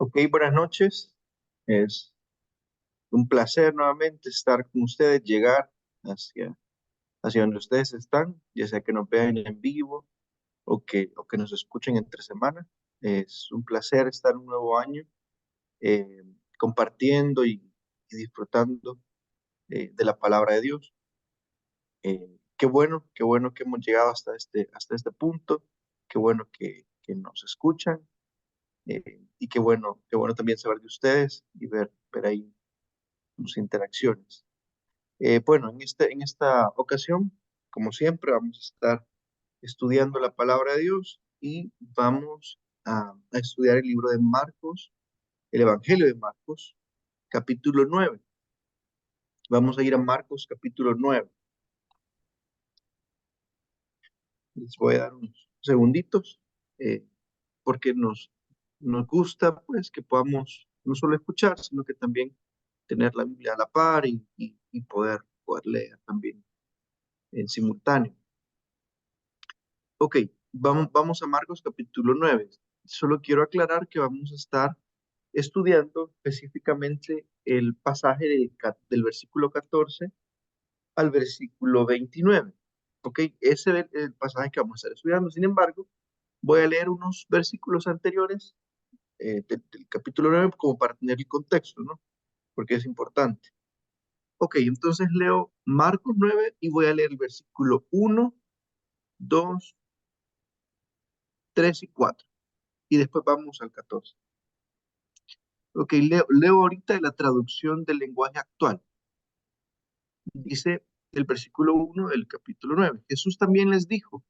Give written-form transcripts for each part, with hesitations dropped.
Ok, buenas noches. Es un placer nuevamente estar con ustedes, llegar hacia donde ustedes están, ya sea que nos vean en vivo o que nos escuchen entre semana. Es un placer estar un nuevo año eh, compartiendo y disfrutando de la palabra de Dios. Qué bueno que hemos llegado hasta este punto. Qué bueno que nos escuchan y qué bueno también saber de ustedes y ver ahí sus interacciones. Bueno, en esta ocasión, como siempre, vamos a estar estudiando la palabra de Dios y vamos a estudiar el libro de Marcos, el Evangelio de Marcos, capítulo 9. Vamos a ir a Marcos, capítulo 9. Les voy a dar unos segunditos eh, porque nos gusta pues que podamos no solo escuchar, sino que también tener la Biblia a la par y poder leer también en simultáneo. Ok, vamos a Marcos capítulo 9. Solo quiero aclarar que vamos a estar estudiando específicamente el pasaje del versículo 14 al versículo 29. Ok, ese es el pasaje que vamos a estar estudiando. Sin embargo, voy a leer unos versículos anteriores del capítulo 9 como para tener el contexto, ¿no? Porque es importante. Ok, entonces leo Marcos 9 y voy a leer el versículo 1, 2, 3 y 4. Y después vamos al 14. Ok, leo ahorita la traducción del lenguaje actual. Dice el versículo 1 del capítulo 9. Jesús también les dijo,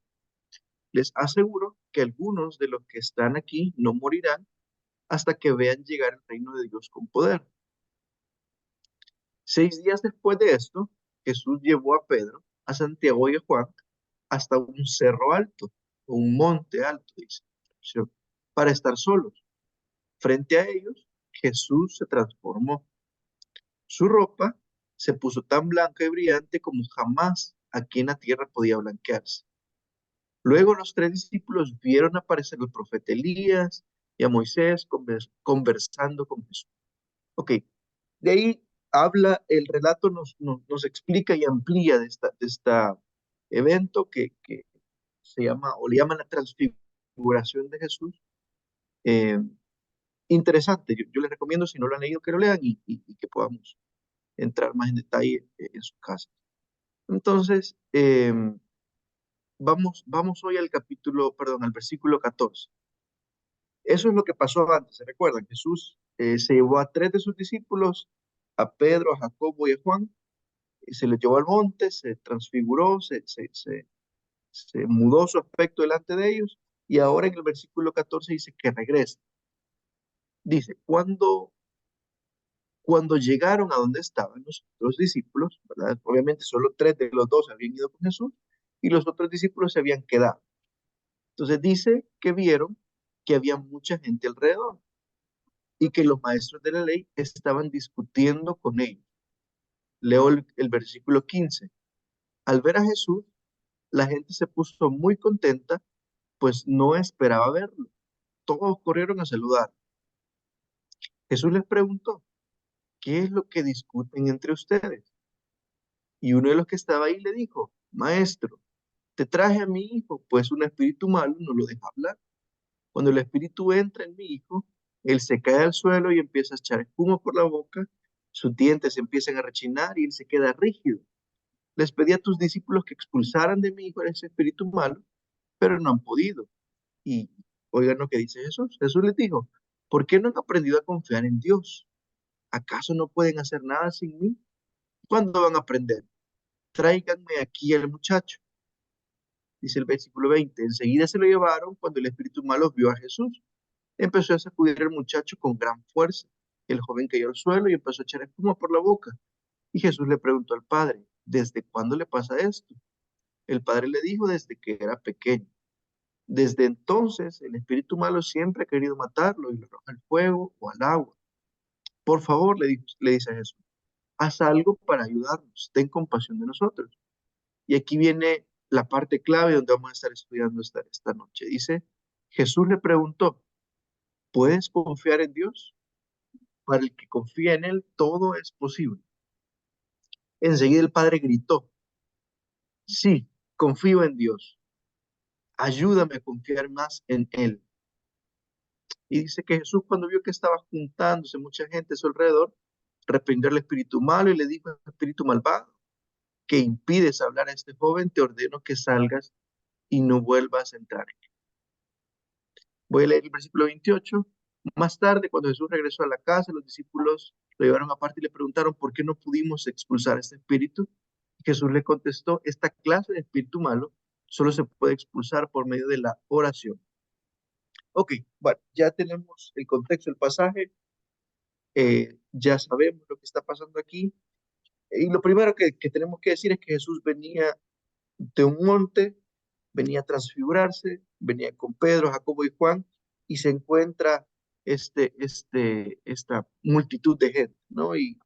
les aseguro que algunos de los que están aquí no morirán hasta que vean llegar el reino de Dios con poder. 6 días después de esto, Jesús llevó a Pedro, a Santiago y a Juan hasta un cerro alto, o un monte alto, dice, para estar solos. Frente a ellos, Jesús se transformó. Su ropa se puso tan blanca y brillante como jamás aquí en la tierra podía blanquearse. Luego los tres discípulos vieron aparecer al profeta Elías y a Moisés conversando con Jesús. Ok, de ahí habla, el relato nos explica y amplía de esta evento que se llama, o le llaman la transfiguración de Jesús. Eh, Interesante, yo les recomiendo, si no lo han leído, que lo lean y que podamos entrar más en detalle en su casa. Entonces, vamos hoy al capítulo, perdón, al versículo 14. Eso es lo que pasó antes, ¿se recuerdan? Jesús se llevó a tres de sus discípulos, a Pedro, a Jacobo y a Juan, y se les llevó al monte, se transfiguró, se mudó su aspecto delante de ellos, y ahora en el versículo 14 dice que regresa. Dice, cuando llegaron a donde estaban los discípulos, ¿verdad? Obviamente solo tres de los dos habían ido con Jesús y los otros discípulos se habían quedado. Entonces dice que vieron que había mucha gente alrededor y que los maestros de la ley estaban discutiendo con ellos. Leo el versículo 15. Al ver a Jesús, la gente se puso muy contenta, pues no esperaba verlo. Todos corrieron a saludar. Jesús les preguntó, ¿qué es lo que discuten entre ustedes? Y uno de los que estaba ahí le dijo, Maestro, te traje a mi hijo, pues un espíritu malo no lo deja hablar. Cuando el espíritu entra en mi hijo, él se cae al suelo y empieza a echar espuma por la boca, sus dientes empiezan a rechinar y él se queda rígido. Les pedí a tus discípulos que expulsaran de mi hijo ese espíritu malo, pero no han podido. Y oigan lo que dice Jesús. Jesús les dijo, ¿por qué no han aprendido a confiar en Dios? ¿Acaso no pueden hacer nada sin mí? ¿Cuándo van a aprender? Tráiganme aquí al muchacho. Dice el versículo 20. Enseguida se lo llevaron cuando el espíritu malo vio a Jesús. Empezó a sacudir al muchacho con gran fuerza. El joven cayó al suelo y empezó a echar espuma por la boca. Y Jesús le preguntó al padre, ¿desde cuándo le pasa esto? El padre le dijo desde que era pequeño. Desde entonces el espíritu malo siempre ha querido matarlo y lo arroja al fuego o al agua. Por favor, le dice a Jesús, haz algo para ayudarnos, ten compasión de nosotros. Y aquí viene la parte clave donde vamos a estar estudiando esta noche. Dice, Jesús le preguntó, ¿Puedes confiar en Dios? Para el que confía en Él, todo es posible. Enseguida el padre gritó, sí, confío en Dios. Ayúdame a confiar más en Él. Y dice que Jesús, cuando vio que estaba juntándose mucha gente a su alrededor, reprendió al espíritu malo y le dijo al espíritu malvado, que impides hablar a este joven, te ordeno que salgas y no vuelvas a entrar. Voy a leer el versículo 28. Más tarde, cuando Jesús regresó a la casa, los discípulos lo llevaron aparte y le preguntaron por qué no pudimos expulsar a este espíritu. Jesús le contestó, esta clase de espíritu malo solo se puede expulsar por medio de la oración. Ok, bueno, ya tenemos el contexto del pasaje, ya sabemos lo que está pasando aquí. Y lo primero que tenemos que decir es que Jesús venía de un monte, venía a transfigurarse, venía con Pedro, Jacobo y Juan, y se encuentra esta multitud de gente, ¿no? ¿Y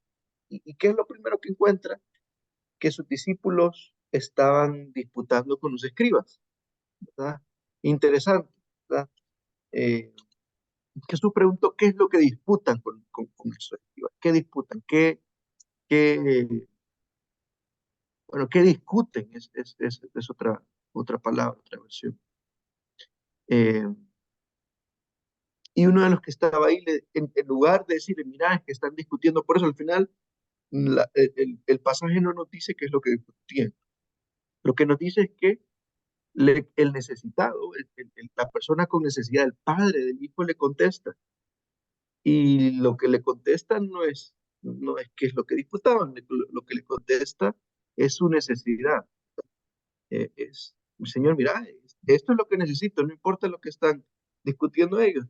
qué es lo primero que encuentra? Que sus discípulos estaban disputando con los escribas, ¿verdad? Interesante, ¿verdad? Eh, Jesús preguntó qué es lo que disputan con los escribas, qué disputan, qué, bueno, qué discuten, es otra palabra, otra versión. Eh, y uno de los que estaba ahí, en lugar de decirle, mira, es que están discutiendo, por eso al final el pasaje no nos dice qué es lo que discutían. Lo que nos dice es que el necesitado, la persona con necesidad, el padre del hijo le contesta. Y lo que le contesta no es qué es lo que disputaban, lo que le contesta es su necesidad. Señor, mira, esto es lo que necesito, no importa lo que están discutiendo ellos.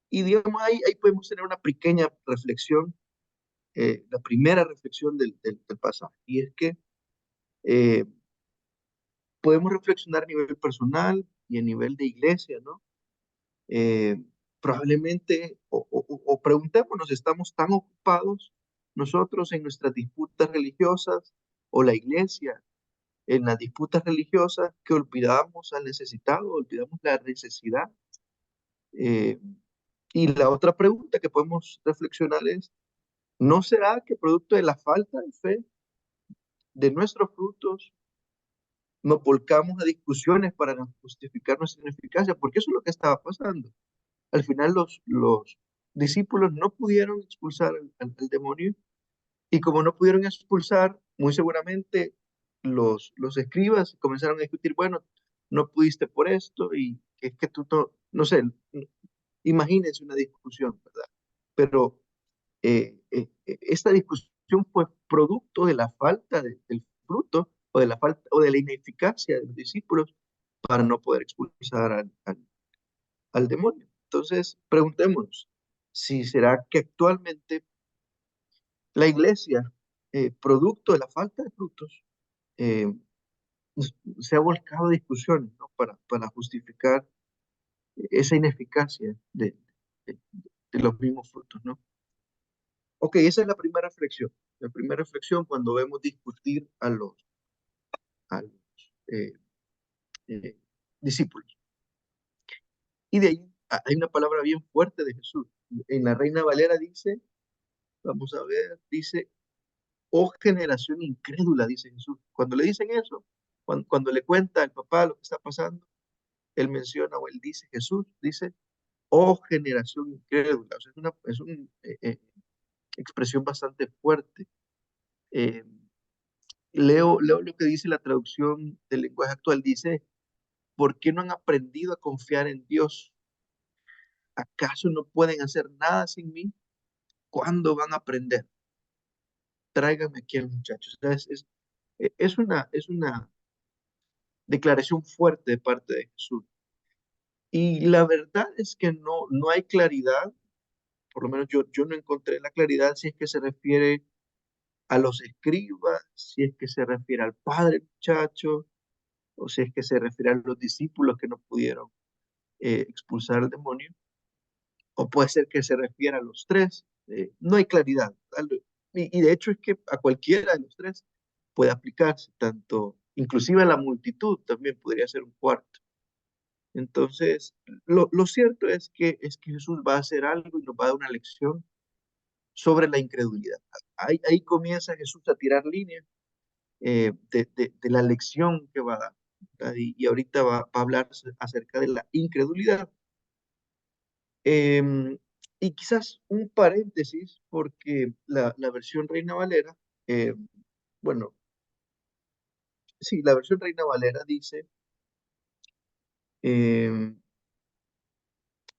Y digamos, ahí podemos tener una pequeña reflexión, la primera reflexión del pasaje, y es que eh, podemos reflexionar a nivel personal y a nivel de iglesia, ¿no? Eh, Probablemente, o preguntémonos, ¿estamos tan ocupados nosotros en nuestras disputas religiosas o la iglesia en las disputas religiosas que olvidamos al necesitado, olvidamos la necesidad? Eh, y la otra pregunta que podemos reflexionar es, ¿no será que producto de la falta de fe de nuestros frutos nos volcamos a discusiones para justificar nuestra ineficacia? Porque eso es lo que estaba pasando. Al final los discípulos no pudieron expulsar al demonio y como no pudieron expulsar, muy seguramente los escribas comenzaron a discutir, bueno, no pudiste por esto y es que tú no sé, imagínense una discusión, ¿verdad? Pero esta discusión fue producto de la falta del fruto o de la falta o de la ineficacia de los discípulos para no poder expulsar al demonio. Entonces, preguntémonos si será que actualmente la iglesia, producto de la falta de frutos, eh, se ha volcado a discusiones, ¿no? Para justificar esa ineficacia de- de los mismos frutos, ¿no? Ok, esa es la primera reflexión. La primera reflexión cuando vemos discutir a los eh, eh, discípulos. Y de ahí hay una palabra bien fuerte de Jesús. En la Reina Valera dice, vamos a ver, dice, oh generación incrédula, dice Jesús. Cuando le dicen eso, cuando le cuenta al papá lo que está pasando, él menciona o él dice, Jesús dice, oh generación incrédula. O sea, es una expresión bastante fuerte. Eh, leo lo que dice la traducción del lenguaje actual. Dice, ¿por qué no han aprendido a confiar en Dios? ¿Acaso no pueden hacer nada sin mí? ¿Cuándo van a aprender? Tráiganme aquí al muchacho. O sea, es una declaración fuerte de parte de Jesús. Y la verdad es que no hay claridad, por lo menos yo no encontré la claridad si es que se refiere a los escribas, si es que se refiere al padre del muchacho, o si es que se refiere a los discípulos que no pudieron expulsar al demonio, o puede ser que se refiera a los tres. No hay claridad. Y de hecho es que a cualquiera de los tres puede aplicarse, tanto, inclusive a la multitud también podría ser un cuarto. Entonces, lo cierto es que Jesús va a hacer algo y nos va a dar una lección sobre la incredulidad. Ahí comienza Jesús a tirar líneas de la lección que va a dar, ¿verdad? Y ahorita va a hablar acerca de la incredulidad. Em, y quizás un paréntesis, porque la versión Reina Valera, eh, bueno, sí, la versión Reina Valera dice em,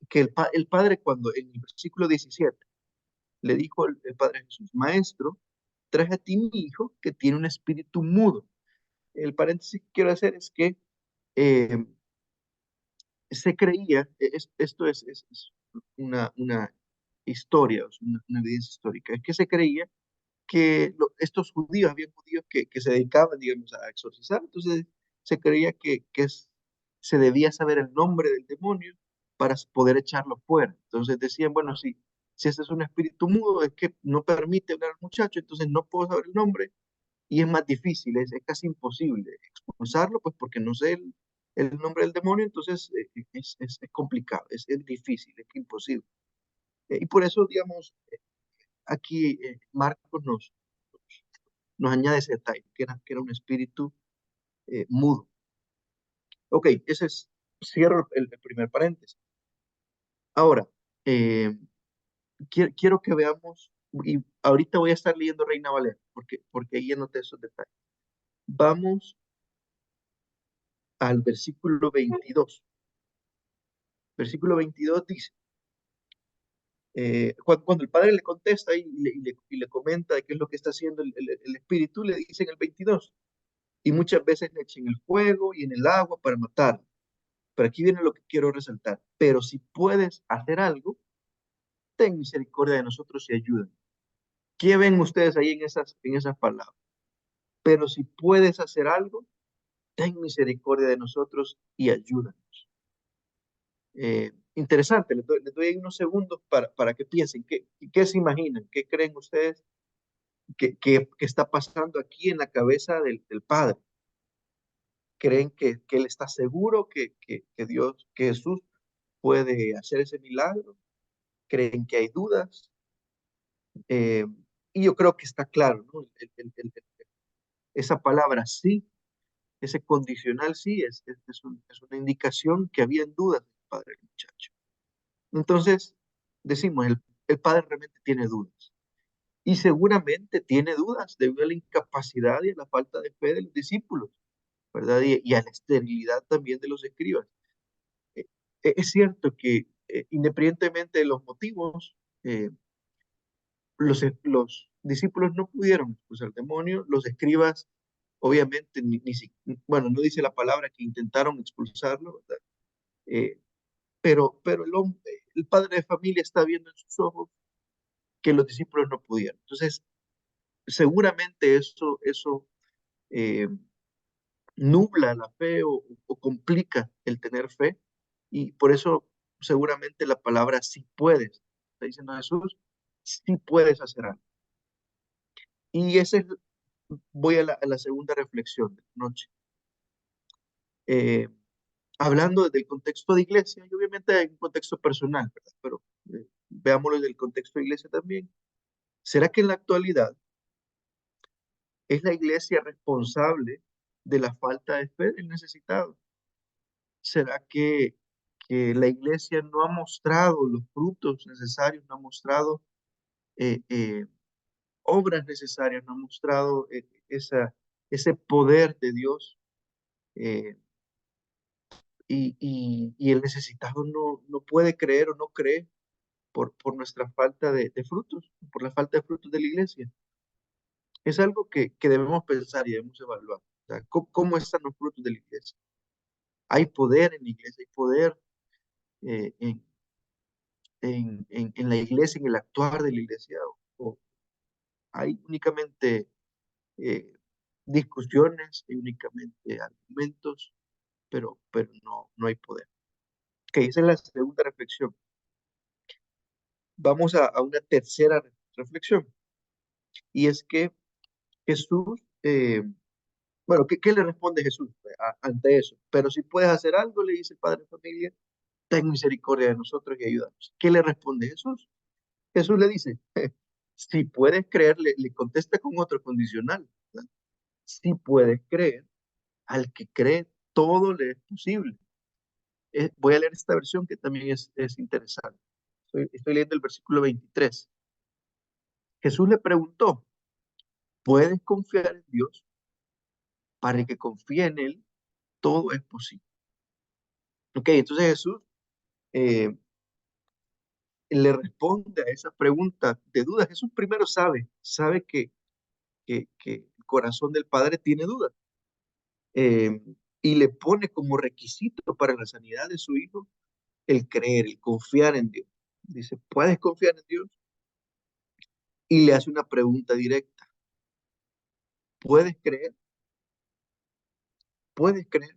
que el Padre cuando en el versículo 17 le dijo el Padre a Jesús, Maestro, traje a ti mi hijo que tiene un espíritu mudo. El paréntesis que quiero hacer es que em, se creía, esto es una historia, es una evidencia histórica, es que se creía que estos judíos, había judíos que se dedicaban, digamos, a exorcizar, entonces se creía se debía saber el nombre del demonio para poder echarlo fuera. Entonces decían, bueno, si este es un espíritu mudo, es que no permite hablar al muchacho, entonces no puedo saber el nombre y es más difícil, es casi imposible expulsarlo, pues porque no sé el nombre del demonio, entonces es complicado, es difícil, es imposible. Y por eso, digamos, aquí Marcos nos añade ese detalle, que era un espíritu mudo. Ok, cierro el primer paréntesis. Ahora, eh, quiero que veamos, y ahorita voy a estar leyendo Reina Valera, porque ahí anoté esos detalles. Vamos al versículo 22. Versículo 22 dice, cuando el padre le contesta y le comenta de qué es lo que está haciendo el espíritu, le dice en el 22, y muchas veces le echen el fuego y en el agua para matar. Pero aquí viene lo que quiero resaltar. Pero si puedes hacer algo, ten misericordia de nosotros y ayúdanos. ¿Qué ven ustedes ahí en esas palabras? Pero si puedes hacer algo, ten misericordia de nosotros y ayúdanos. Interesante, les doy ahí unos segundos para que piensen, ¿qué se imaginan? ¿Qué creen ustedes que está pasando aquí en la cabeza del Padre? ¿Creen que Él está seguro que Jesús puede hacer ese milagro? ¿Creen que hay dudas? Eh, y yo creo que está claro, ¿no? Esa palabra sí, ese condicional sí, es una indicación que había en dudas del padre del muchacho. Entonces, decimos, el padre realmente tiene dudas. Y seguramente tiene dudas debido a la incapacidad y a la falta de fe de los discípulos, ¿verdad? Y a la esterilidad también de los escribas. Eh, es cierto que independientemente de los motivos, los discípulos no pudieron expulsar el demonio, los escribas obviamente bueno, no dice la palabra que intentaron expulsarlo, ¿verdad? Eh, pero el padre de familia está viendo en sus ojos que los discípulos no pudieron. Entonces, seguramente eso eh, nubla la fe o complica el tener fe y por eso seguramente la palabra sí puedes, está diciendo Jesús, sí puedes hacer algo. Y voy a la segunda reflexión de la noche. Eh, Hablando desde el contexto de iglesia, y obviamente hay un contexto personal, ¿verdad? Pero veámoslo desde el contexto de iglesia también. ¿Será que en la actualidad es la iglesia responsable de la falta de fe del necesitado? ¿Será que la iglesia no ha mostrado los frutos necesarios, no ha mostrado obras necesarias, no ha mostrado ese poder de Dios? eh, y el necesitado no puede creer o no cree por nuestra falta de frutos, por la falta de frutos de la iglesia. Es algo que debemos pensar y debemos evaluar. O sea, ¿cómo están los frutos de la iglesia? ¿Hay poder en la iglesia? ¿Hay poder eh, en la iglesia, en el actuar de la iglesia? ¿O hay únicamente eh, discusiones, hay únicamente argumentos, pero no hay poder? Que esa es la segunda reflexión. Vamos a una tercera reflexión, y es que Jesús Bueno, ¿qué le responde Jesús ante eso? Pero si puedes hacer algo, le dice el padre de familia, ten misericordia de nosotros y ayúdanos. ¿Qué le responde Jesús? Jesús le dice, si puedes creer, le contesta con otro condicional, ¿verdad? Si puedes creer, al que cree, todo le es posible. Voy a leer esta versión que también es interesante. Estoy leyendo el versículo 23. Jesús le preguntó, ¿puedes confiar en Dios? Para el que confíe en Él, todo es posible. Ok, entonces Jesús eh, le responde a esa pregunta de duda. Jesús primero sabe que el corazón del Padre tiene dudas, eh, y le pone como requisito para la sanidad de su hijo el creer, el confiar en Dios. Dice, ¿puedes confiar en Dios? Y le hace una pregunta directa. ¿Puedes creer? ¿Puedes creer?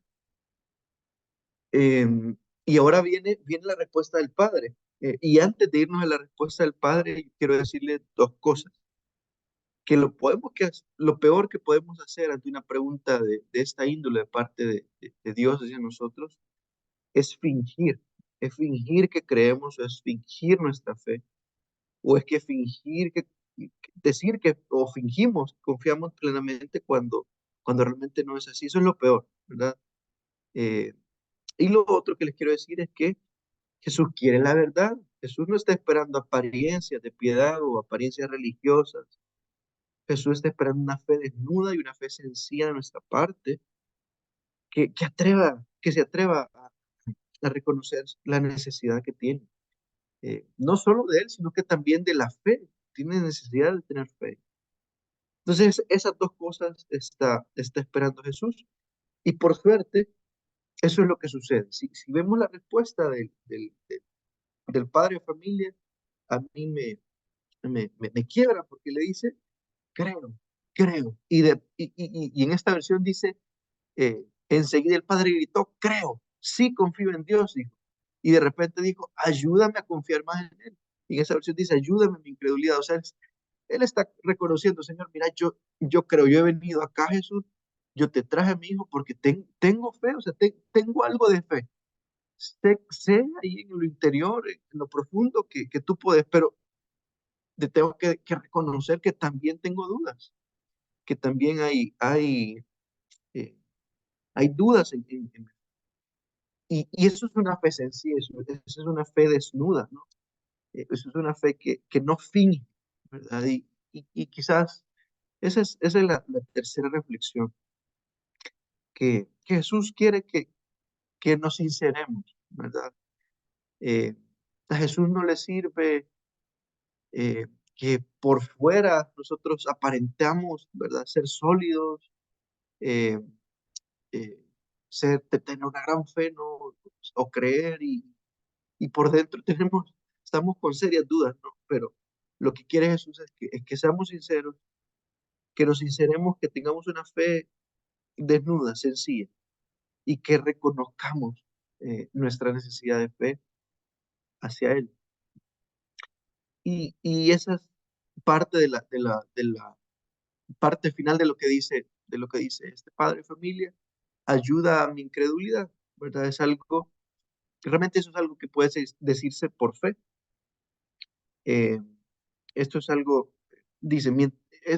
Y ahora viene la respuesta del Padre. Y antes de irnos a la respuesta del Padre, quiero decirle dos cosas. Que lo peor que podemos hacer ante una pregunta de esta índole de parte de Dios hacia nosotros es fingir. Es fingir que creemos, es fingir nuestra fe, o es que fingir decir que, o fingimos, confiamos plenamente cuando realmente no es así. Eso es lo peor, ¿verdad? Eh, y lo otro que les quiero decir es que Jesús quiere la verdad. Jesús no está esperando apariencias de piedad o apariencias religiosas. Jesús está esperando una fe desnuda y una fe sencilla de nuestra parte, que se atreva a reconocer la necesidad que tiene. No solo de él, sino que también de la fe. Tiene necesidad de tener fe. Entonces, esas dos cosas está esperando Jesús. Y por suerte, eso es lo que sucede. Si vemos la respuesta del padre de familia, a mí me quiebra porque le dice, creo, creo. Y en esta versión dice, enseguida el padre gritó, creo, sí confío en Dios, dijo. Y de repente dijo, ayúdame a confiar más en Él. Y en esa versión dice, ayúdame en mi incredulidad. O sea, él está reconociendo, Señor, mira, yo creo, yo he venido acá, Jesús, yo te traje a mi hijo porque tengo fe, o sea, tengo algo de fe. Sé ahí en lo interior, en lo profundo que tú puedes, pero te tengo que reconocer que también tengo dudas, que también eh, hay dudas y eso es una fe sencilla, eso es una fe desnuda, ¿no? Eso es una fe que no finge, ¿verdad? Y quizás esa es la tercera reflexión, que Jesús quiere que nos sinceremos, ¿verdad? A Jesús no le sirve que por fuera nosotros aparentamos, ¿verdad? Ser sólidos, eh, eh, tener una gran fe, ¿no? O creer y por dentro estamos con serias dudas, ¿no? Pero lo que quiere Jesús es que seamos sinceros, que nos sinceremos, que tengamos una fe desnuda, sencilla, y que reconozcamos nuestra necesidad de fe hacia Él. Y esa es parte de la parte final de lo que dice este padre de familia, ayuda a mi incredulidad, ¿verdad? Realmente eso es algo que puede decirse por fe. Eh, Esto es algo, dice,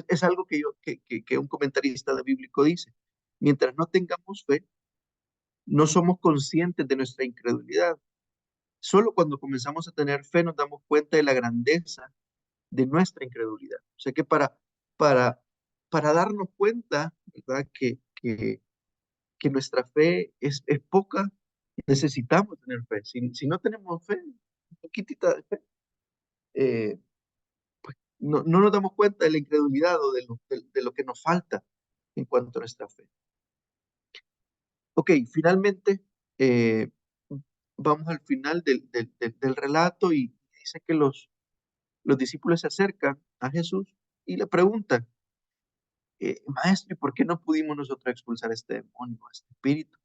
es algo que un comentarista bíblico dice. Mientras no tengamos fe, no somos conscientes de nuestra incredulidad. Solo cuando comenzamos a tener fe nos damos cuenta de la grandeza de nuestra incredulidad. O sea que para, para darnos cuenta, ¿verdad? Que nuestra fe es poca, necesitamos tener fe. Si no tenemos fe, un poquitita de fe, eh, no nos damos cuenta de la incredulidad o de lo que nos falta en cuanto a nuestra fe. Ok, finalmente, eh, vamos al final del relato y dice que los discípulos se acercan a Jesús y le preguntan, Maestro, ¿y por qué no pudimos nosotros expulsar a este demonio, a este espíritu?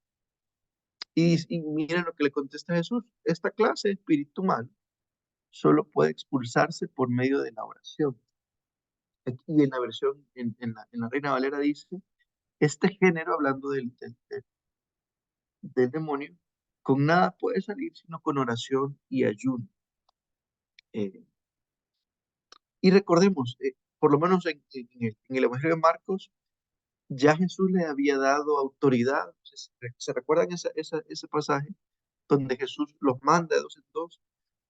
Y miren lo que le contesta Jesús, esta clase de espíritu mal solo puede expulsarse por medio de la oración. Y en la versión, en la Reina Valera dice, Este género, hablando del demonio, con nada puede salir sino con oración y ayuno. Eh, y recordemos, por lo menos en el Evangelio de Marcos, ya Jesús le había dado autoridad. ¿Se recuerdan ese pasaje donde Jesús los manda de dos en dos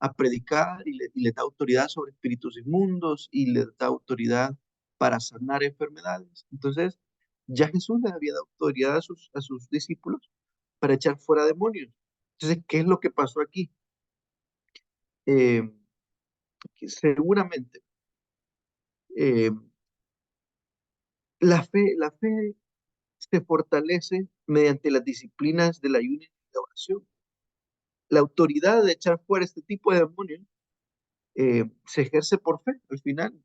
a predicar y le da autoridad sobre espíritus inmundos y le da autoridad para sanar enfermedades? Entonces, ya Jesús les había dado autoridad a sus discípulos para echar fuera demonios. Entonces, ¿qué es lo que pasó aquí? Eh, que seguramente eh, la fe se fortalece mediante las disciplinas de la ayuno y la oración. La autoridad de echar fuera este tipo de demonios se ejerce por fe al final.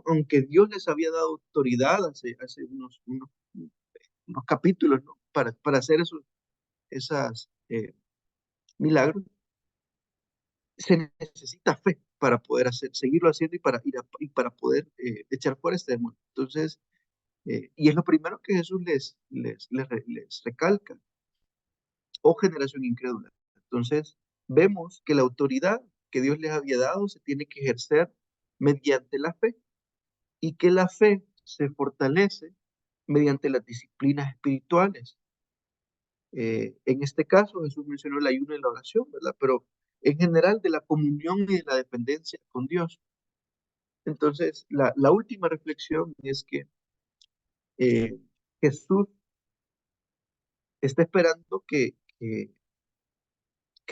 Aunque Dios les había dado autoridad hace unos capítulos, ¿no? Para hacer esas milagros, se necesita fe para poder seguirlo haciendo y para poder echar fuera este demonio. Entonces, y es lo primero que Jesús les recalca: oh generación incrédula. Entonces, vemos que la autoridad que Dios les había dado se tiene que ejercer mediante la fe, y que la fe se fortalece mediante las disciplinas espirituales. En este caso, Jesús mencionó el ayuno y la oración, ¿verdad? Pero en general de la comunión y de la dependencia con Dios. Entonces, la última reflexión es que eh, Jesús está esperando que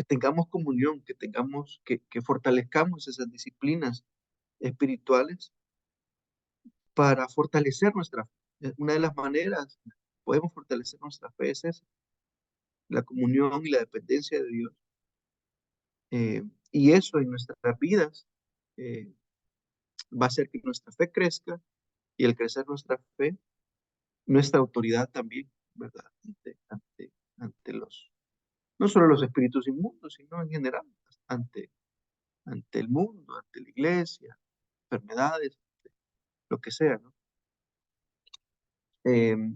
tengamos comunión, que fortalezcamos esas disciplinas espirituales para fortalecer nuestra fe. Una de las maneras que podemos fortalecer nuestra fe es esa, la comunión y la dependencia de Dios. Eh, y eso en nuestras vidas eh, va a hacer que nuestra fe crezca, y al crecer nuestra fe, nuestra autoridad también, ¿verdad? Ante no solo los espíritus inmundos, sino en general, ante, ante el mundo, ante la iglesia, enfermedades, lo que sea, ¿no?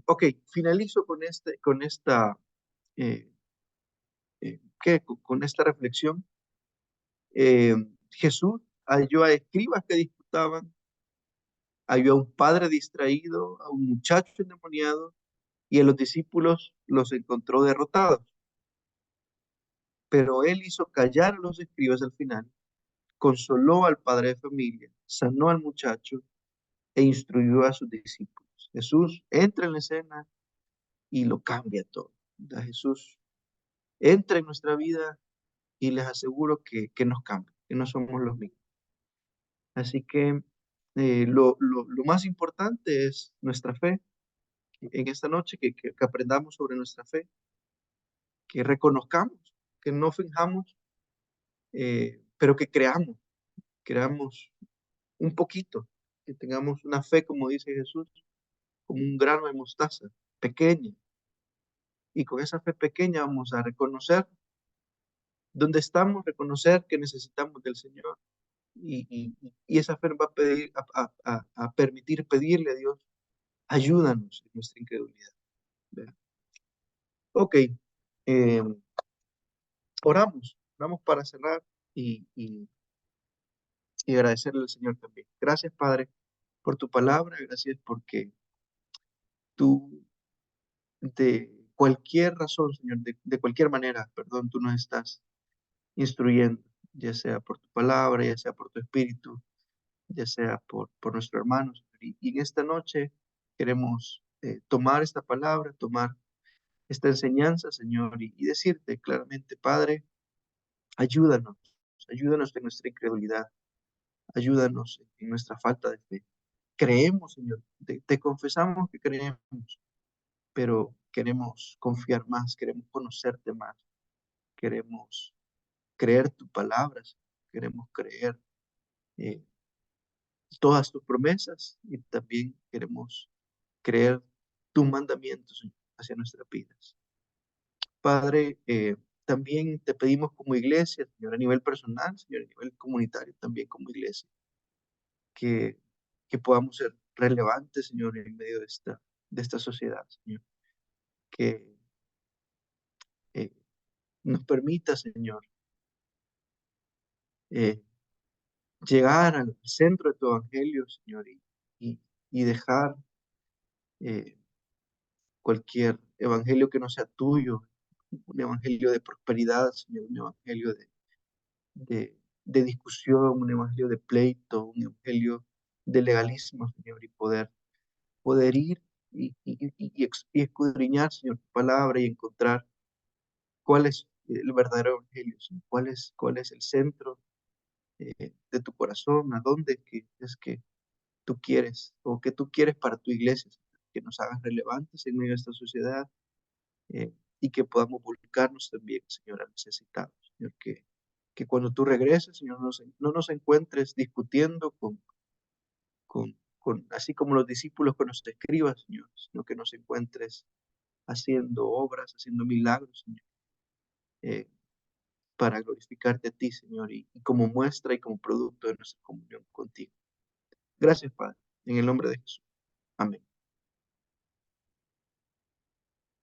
Ok, finalizo eh, con esta reflexión. Eh, Jesús halló a escribas que disputaban, halló a un padre distraído, a un muchacho endemoniado, y a los discípulos los encontró derrotados. Pero él hizo callar a los escribas al final, consoló al padre de familia, sanó al muchacho e instruyó a sus discípulos. Jesús entra en la escena y lo cambia todo. Jesús entra en nuestra vida y les aseguro que nos cambia, que no somos los mismos. Así que lo más importante es nuestra fe. En esta noche que aprendamos sobre nuestra fe, que reconozcamos, que no finjamos, pero que creamos un poquito, que tengamos una fe, como dice Jesús, como un grano de mostaza, pequeña. Y con esa fe pequeña vamos a reconocer dónde estamos, reconocer que necesitamos del Señor. Y esa fe nos va a pedir, a permitir pedirle a Dios: ayúdanos en nuestra incredulidad. ¿Verdad? Ok, eh, oramos para cerrar y agradecerle al Señor también. Gracias, Padre, por tu palabra. Gracias porque tú, de cualquier razón, Señor, de cualquier manera, perdón, tú nos estás instruyendo, ya sea por tu palabra, ya sea por tu espíritu, ya sea por nuestro hermano, Señor. Y en esta noche queremos tomar esta palabra, tomar esta enseñanza, Señor, y decirte claramente: Padre, ayúdanos, ayúdanos en nuestra incredulidad, ayúdanos en nuestra falta de fe. Creemos, Señor, te confesamos que creemos, pero queremos confiar más, queremos conocerte más, queremos creer tu palabra, Señor, queremos creer eh, todas tus promesas, y también queremos creer tus mandamientos, Señor, hacia nuestras vidas. Padre, también te pedimos como iglesia, Señor, a nivel personal, Señor, a nivel comunitario, también como iglesia, que, que podamos ser relevantes, Señor, en medio de esta sociedad, Señor, que eh, nos permita, Señor, eh, llegar al centro de tu evangelio, Señor, y, y dejar eh, cualquier evangelio que no sea tuyo, un evangelio de prosperidad, Señor, un evangelio de discusión, un evangelio de pleito, un evangelio de legalismo, Señor, y poder ir y escudriñar, Señor, tu palabra y encontrar cuál es el verdadero evangelio, Señor, cuál es el centro de tu corazón, a dónde es que tú quieres o que tú quieres para tu iglesia, Señor, que nos hagas relevantes en medio de esta sociedad y que podamos volcarnos también, Señor, al necesitado, Señor, que cuando tú regreses, Señor, no nos encuentres discutiendo así como los discípulos con los escribas, Señor, sino que nos encuentres haciendo obras, haciendo milagros, Señor, eh, para glorificarte a ti, Señor, y como muestra y como producto de nuestra comunión contigo. Gracias, Padre, en el nombre de Jesús. Amén.